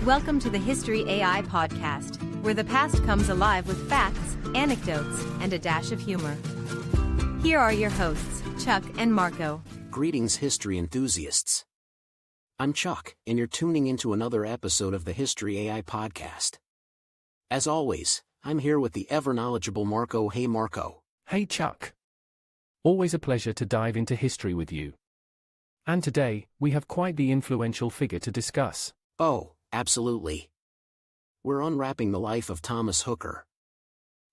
Welcome to the History AI podcast, where the past comes alive with facts, anecdotes, and a dash of humor. Here are your hosts, Chuck and Marco. Greetings, history enthusiasts. I'm Chuck, and you're tuning into another episode of the History AI podcast. As always, I'm here with the ever-knowledgeable Marco. Hey, Marco. Hey, Chuck. Always a pleasure to dive into history with you. And today, we have quite the influential figure to discuss. Oh, absolutely. We're unwrapping the life of Thomas Hooker.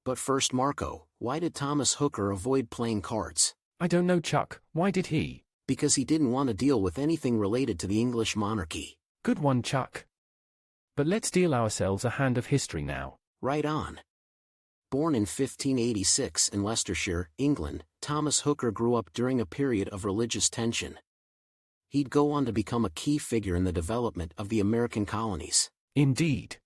But first, Marco, why did Thomas Hooker avoid playing cards? I don't know, Chuck. Why did he? Because he didn't want to deal with anything related to the English monarchy. Good one, Chuck. But let's deal ourselves a hand of history now. Right on. Born in 1586 in Leicestershire, England, Thomas Hooker grew up during a period of religious tension. He'd go on to become a key figure in the development of the American colonies. Indeed.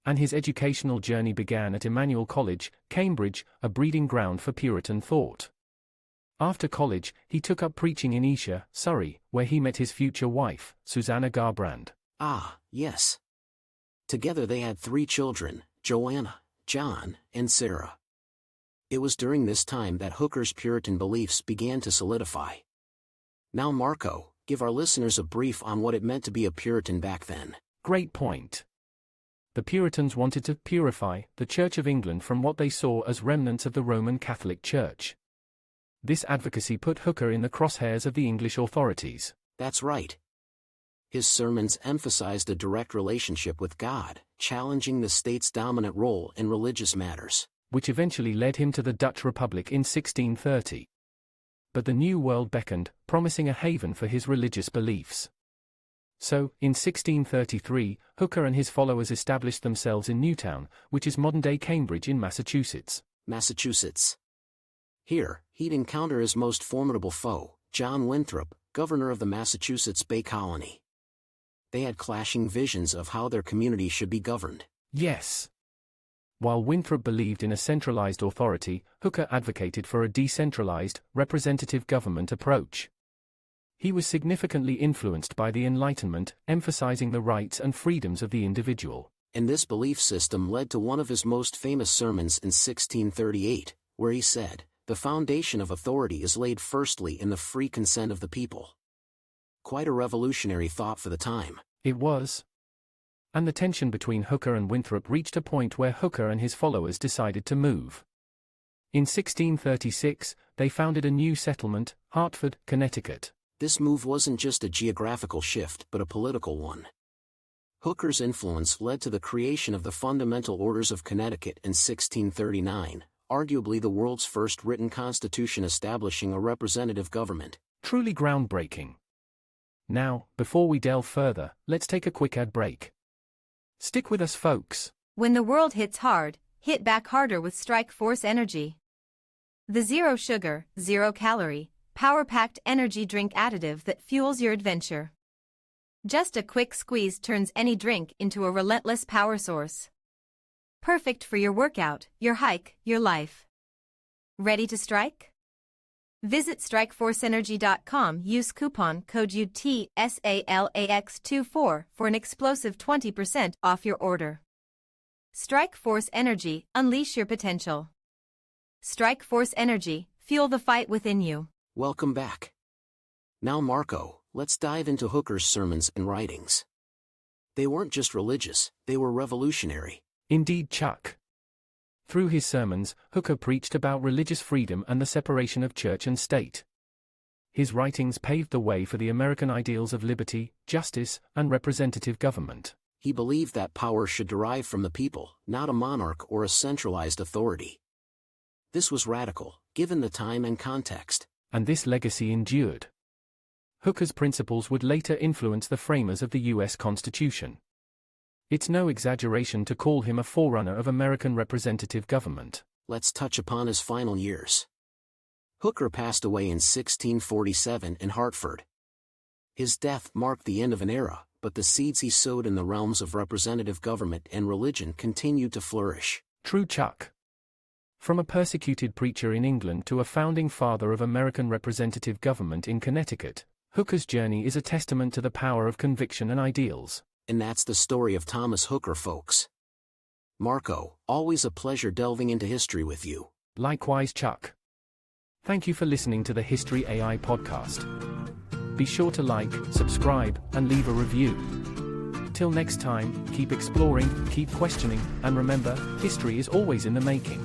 And his educational journey began at Emmanuel College, Cambridge, a breeding ground for Puritan thought. After college, he took up preaching in Esher, Surrey, where he met his future wife, Susanna Garbrand. Ah, yes. Together they had 3 children, Joanna, John, and Sarah. It was during this time that Hooker's Puritan beliefs began to solidify. Now, Marco, give our listeners a brief on what it meant to be a Puritan back then. Great point. The Puritans wanted to purify the Church of England from what they saw as remnants of the Roman Catholic Church. This advocacy put Hooker in the crosshairs of the English authorities. That's right. His sermons emphasized a direct relationship with God, challenging the state's dominant role in religious matters, which eventually led him to the Dutch Republic in 1630. But the New World beckoned, promising a haven for his religious beliefs. So, in 1633, Hooker and his followers established themselves in Newtown, which is modern-day Cambridge in Massachusetts. Here, he'd encounter his most formidable foe, John Winthrop, governor of the Massachusetts Bay Colony. They had clashing visions of how their community should be governed. Yes. While Winthrop believed in a centralized authority, Hooker advocated for a decentralized, representative government approach. He was significantly influenced by the Enlightenment, emphasizing the rights and freedoms of the individual. And this belief system led to one of his most famous sermons in 1638, where he said, "The foundation of authority is laid firstly in the free consent of the people." Quite a revolutionary thought for the time. It was. And the tension between Hooker and Winthrop reached a point where Hooker and his followers decided to move. In 1636, they founded a new settlement, Hartford, Connecticut. This move wasn't just a geographical shift but a political one. Hooker's influence led to the creation of the Fundamental Orders of Connecticut in 1639, arguably the world's first written constitution establishing a representative government. Truly groundbreaking. Now, before we delve further, let's take a quick ad break. Stick with us, folks. When the world hits hard, hit back harder with Strike Force Energy. The zero sugar, zero calorie, power-packed energy drink additive that fuels your adventure. Just a quick squeeze turns any drink into a relentless power source. Perfect for your workout, your hike, your life. Ready to strike? Visit strikeforceenergy.com, use coupon code UTSALAX24 for an explosive 20% off your order. Strike Force Energy, unleash your potential. Strike Force Energy, fuel the fight within you. Welcome back. Now, Marco, let's dive into Hooker's sermons and writings. They weren't just religious, they were revolutionary. Indeed, Chuck. Through his sermons, Hooker preached about religious freedom and the separation of church and state. His writings paved the way for the American ideals of liberty, justice, and representative government. He believed that power should derive from the people, not a monarch or a centralized authority. This was radical, given the time and context. And this legacy endured. Hooker's principles would later influence the framers of the U.S. Constitution. It's no exaggeration to call him a forerunner of American representative government. Let's touch upon his final years. Hooker passed away in 1647 in Hartford. His death marked the end of an era, but the seeds he sowed in the realms of representative government and religion continued to flourish. True, Chuck. From a persecuted preacher in England to a founding father of American representative government in Connecticut, Hooker's journey is a testament to the power of conviction and ideals. And that's the story of Thomas Hooker, folks. Marco, always a pleasure delving into history with you. Likewise, Chuck. Thank you for listening to the History AI podcast. Be sure to like, subscribe, and leave a review. Till next time, keep exploring, keep questioning, and remember, history is always in the making.